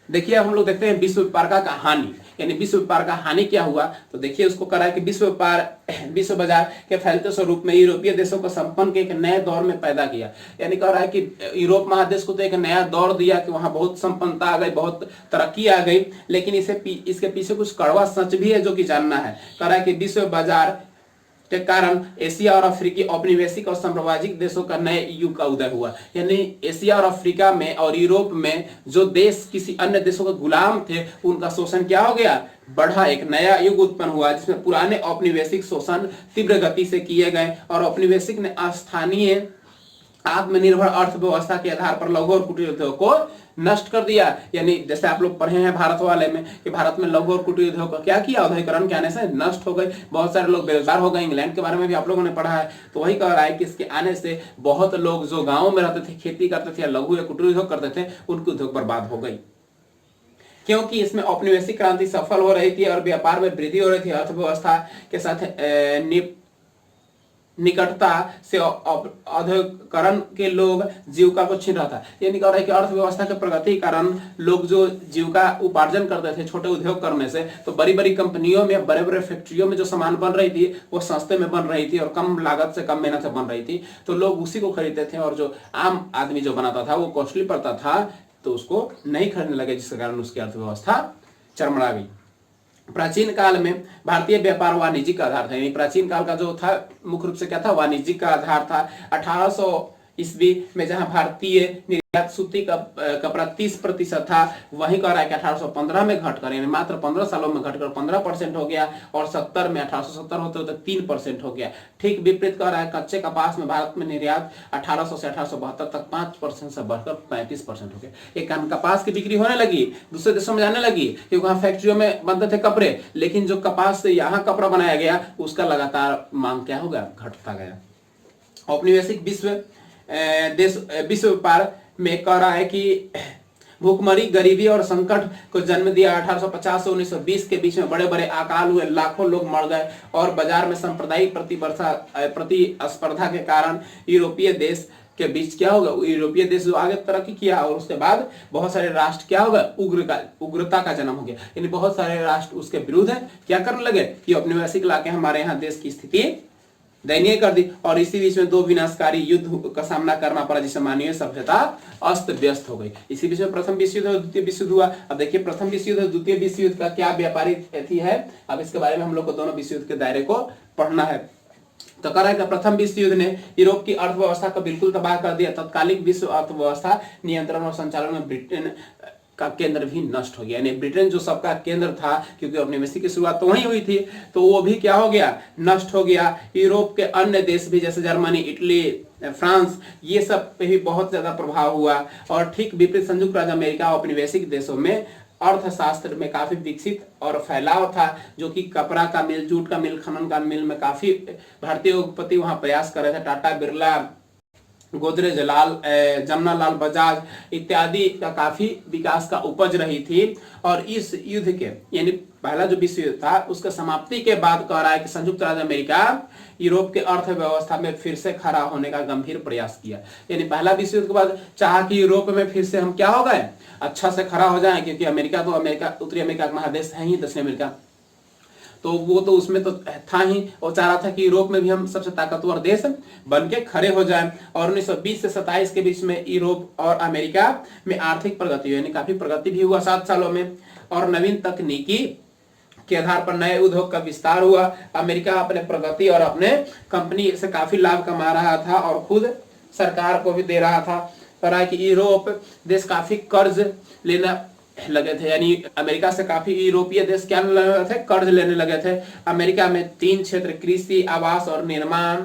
देखिए हम लोग देखते हैं विश्व व्यापार का हानि, यानी विश्व व्यापार का हानि क्या हुआ, तो देखिए उसको करा है कि विश्व बाजार के फैलते स्वरूप में यूरोपीय देशों को संपन्न के एक नए दौर में पैदा किया। यानी कह रहा है कि यूरोप महादेश को तो एक नया दौर दिया कि वहां बहुत संपन्नता आ गई, बहुत तरक्की आ गई, लेकिन इसके पीछे कुछ कड़वा सच भी है जो कि जानना है। कह रहा है कि विश्व बाजार के कारण एशिया और अफ्रीकी औपनिवेशिक और साम्राज्यिक देशों का नए युग का उदय हुआ। यानी एशिया और अफ्रीका में और यूरोप में जो देश किसी अन्य देशों के गुलाम थे, उनका शोषण क्या हो गया, बढ़ा, एक नया युग उत्पन्न हुआ जिसमें पुराने औपनिवेशिक शोषण तीव्र गति से किए गए और औपनिवेशिक ने स्थानीय आत्मनिर्भर अर्थव्यवस्था के आधार पर लघु और कुटीर उद्योग को नष्ट कर दिया। यानी जैसे आप लोग पढ़े हैं भारत वाले में कि भारत में लघु और कुटीर उद्योग को क्या किया, औद्योगिकरण के आने से नष्ट हो गए, बहुत सारे लोग बेरोजगार हो गए। इंग्लैंड के बारे में भी आप लोगों ने पढ़ा है। तो वही कह रहा है कि इसके आने से बहुत लोग जो गाँव में रहते थे, खेती करते थे या लघु या कुटीर उद्योग करते थे, उनके उद्योग बर्बाद हो गई, क्योंकि इसमें औपनिवेशिक क्रांति सफल हो रही थी और व्यापार में वृद्धि हो रही थी। अर्थव्यवस्था के साथ निकटता से औद्योगिकरण के लोग जीविका को छीन रहा था। यानी कह रहा है कि अर्थव्यवस्था के प्रगति के कारण लोग जो जीविका उपार्जन करते थे छोटे उद्योग करने से, तो बड़ी बड़ी कंपनियों में, बड़े बड़े फैक्ट्रियों में जो सामान बन रही थी वो सस्ते में बन रही थी और कम लागत से, कम मेहनत से बन रही थी, तो लोग उसी को खरीदते थे। और जो आम आदमी जो बनाता था वो कॉस्टली पड़ता था, तो उसको नहीं खरीदने लगे, जिसके कारण उसकी अर्थव्यवस्था चरमरा गई। प्राचीन काल में भारतीय व्यापार वाणिज्यिक का आधार था। यानी प्राचीन काल का जो था मुख्य रूप से क्या था, वाणिज्यिक का आधार था। 1800 ईस्वी में जहां भारतीय निर्यात सूती कपड़ा 30% था, वहीं कह रहा है कि 1815 में घटकर, यानी मात्र 15 सालों में घटकर 15% हो गया, और 70 में 1870 होते होते 3% हो गया। ठीक विपरीत कह रहा है, कच्चे कपास में भारत में निर्यात 1800 से 1872 तक 5% से बढ़कर 35% हो गया। एक कपास की बिक्री होने लगी, दूसरे देशों में जाने लगी, क्योंकि वहां फैक्ट्रियों में बनते थे कपड़े, लेकिन जो कपास से यहाँ कपड़ा बनाया गया उसका लगातार मांग क्या हो गया, घटता गया। औपनिवेशिक विश्व व्यापार में कह रहा है कि भूखमरी, गरीबी और संकट को जन्म दिया। 1850 से 1920 के बीच में बड़े बड़े अकाल हुए, लाखों लोग मर गए, और बाजार में सांप्रदायिक प्रतिस्पर्धा के कारण यूरोपीय देश के बीच क्या होगा, यूरोपीय देश जो आगे तरक्की किया, और उसके बाद बहुत सारे राष्ट्र क्या होगा, उग्रता का जन्म हो गया। यानी बहुत सारे राष्ट्र उसके विरुद्ध क्या करने लगे कि औपनिवेशिक लाके हमारे यहाँ देश की स्थिति दयनीय कर दी, और इसी बीच में 2 विनाशकारी युद्ध का सामना करना पड़ा, जिससे मानवीय सभ्यता अस्त व्यस्त हो गई। इसी बीच में प्रथम विश्व युद्ध और द्वितीय विश्व युद्ध हुआ। अब देखिए प्रथम विश्व युद्ध और द्वितीय विश्व युद्ध का क्या व्यापारिक थी है, अब इसके बारे में हम लोग को दोनों विश्व युद्ध के दायरे को पढ़ना है। तो कह रहा है कि प्रथम विश्व युद्ध ने यूरोप की अर्थव्यवस्था को बिल्कुल तबाह कर दिया। तत्कालिक विश्व अर्थव्यवस्था नियंत्रण और संचालन में ब्रिटेन का केंद्र भी नष्ट हो गया। यानी ब्रिटेन जो सबका केंद्र था, क्योंकि औपनिवेशिक की शुरुआत तो वहीं हुई थी, तो वो भी क्या हो गया, नष्ट हो गया। यूरोप के अन्य देश भी जैसे जर्मनी, इटली, फ्रांस, ये सब पे भी बहुत ज्यादा प्रभाव हुआ। और ठीक विपरीत संयुक्त राज्य अमेरिका औपनिवेशिक देशों में अर्थशास्त्र में काफी विकसित और फैलाव था, जो कि कपड़ा का मिल, जूट का मिल, खनन का मिल में काफी भारतीय उद्योगपति वहां प्रयास कर रहे थे। टाटा, बिरला, गोदरेज, जमनालाल बजाज इत्यादि का काफी विकास का उपज रही थी। और इस युद्ध के, यानी पहला जो विश्व युद्ध था, उसके समाप्ति के बाद कह रहा है कि संयुक्त राज्य अमेरिका यूरोप के अर्थव्यवस्था में फिर से खड़ा होने का गंभीर प्रयास किया। यानी पहला विश्व युद्ध के बाद चाहा कि यूरोप में फिर से हम क्या हो गए, अच्छा से खड़ा हो जाए, क्योंकि अमेरिका तो उत्तरी अमेरिका का महादेश है ही, दक्षिण अमेरिका, तो वो तो उसमें तो था ही, और चाह रहा था कि यूरोप में भी हम सबसे ताकतवर देश बन के खड़े हो जाएं। और 1920 से 27 के बीच में यूरोप और अमेरिका में आर्थिक प्रगति हुई, यानी काफी प्रगति भी हुआ 7 सालों में, और नवीन तकनीकी के आधार पर नए उद्योग का विस्तार हुआ। अमेरिका अपने प्रगति और अपने कंपनी से काफी लाभ कमा रहा था और खुद सरकार को भी दे रहा था। पर कि यूरोप देश काफी कर्ज लेना लगे थे, यानी अमेरिका से काफी यूरोपीय देश क्या लेने लगे थे, कर्ज लेने लगे थे। अमेरिका में 3 क्षेत्र, कृषि, आवास और निर्माण,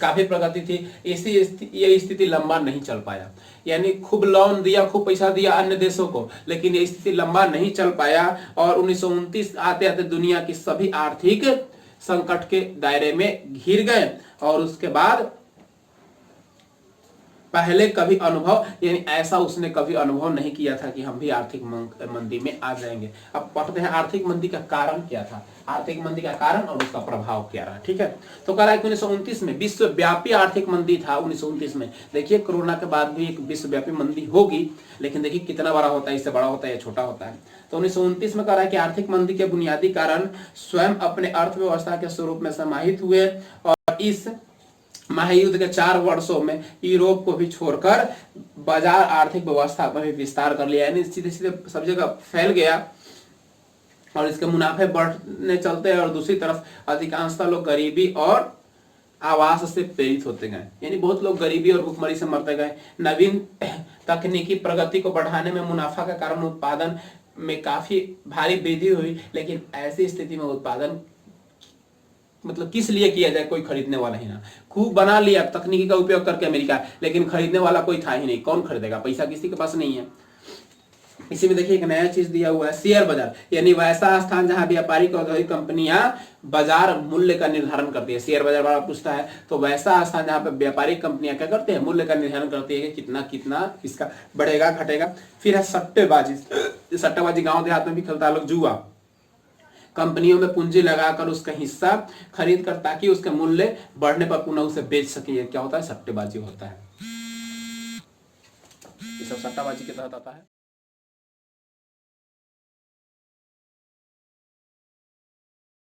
काफी प्रगति थी। ये स्थिति लंबा नहीं चल पाया, यानी खूब लोन दिया, खूब पैसा दिया अन्य देशों को, लेकिन ये स्थिति लंबा नहीं चल पाया। और 1929 आते आते दुनिया की सभी आर्थिक संकट के दायरे में घिर गए, और उसके बाद पहले कभी अनुभव, यानी ऐसा उसने कभी अनुभव नहीं किया था कि हम भी आर्थिक मंदी में आ जाएंगे। अब पढ़ते हैं आर्थिक मंदी का कारण क्या था, आर्थिक मंदी का कारण और उसका प्रभाव क्या रहा। ठीक है, तो कह रहा है कि 1929 में विश्वव्यापी आर्थिक मंदी था। 1929 में देखिए कोरोना के बाद भी एक विश्वव्यापी मंदी होगी, लेकिन देखिए कितना बड़ा होता है, इससे बड़ा होता है या छोटा होता है। तो 1929 में कह रहा है कि आर्थिक मंदी के बुनियादी कारण स्वयं अपने अर्थव्यवस्था के स्वरूप में समाहित हुए और इस महायुद्ध के 4 वर्षों में यूरोप को भी छोड़कर बाजार आर्थिक व्यवस्था में भी विस्तार कर लिया, यानी सीधे सीधे सब जगह फैल गया और इसके मुनाफे बढ़ने चलते हैं। और दूसरी तरफ अधिकांशतः लोग गरीबी और आवास से प्रेरित होते गए, यानी बहुत लोग गरीबी और भूखमरी से मरते गए। नवीन तकनीकी प्रगति को बढ़ाने में मुनाफा के कारण उत्पादन में काफी भारी वृद्धि हुई, लेकिन ऐसी स्थिति में उत्पादन मतलब किस लिए किया जाए, कोई खरीदने वाला ही ना। खूब बना लिया तकनीकी का उपयोग करके अमेरिका, लेकिन खरीदने वाला कोई था ही नहीं। कौन खरीदेगा, पैसा किसी के पास नहीं है। इसी में देखिए एक नया चीज दिया हुआ है, शेयर बाजार, यानी वैसा स्थान जहां व्यापारिक और औद्योगिक कंपनियां बाजार मूल्य का निर्धारण करती है। शेयर बाजार वाला पूछता है तो वैसा स्थान जहां पर व्यापारिक कंपनियां क्या करते हैं, मूल्य का निर्धारण करती है कि कितना कितना इसका बढ़ेगा घटेगा। फिर है सट्टेबाजी। सट्टेबाजी गांव देहात में भी खेलता है लोग, जुआ। कंपनियों में पूंजी लगाकर उसका हिस्सा खरीद कर ताकि उसके मूल्य बढ़ने पर पुनः उसे बेच सके, क्या होता है, सट्टेबाजी होता है। ये सब सट्टाबाजी के तहत आता है।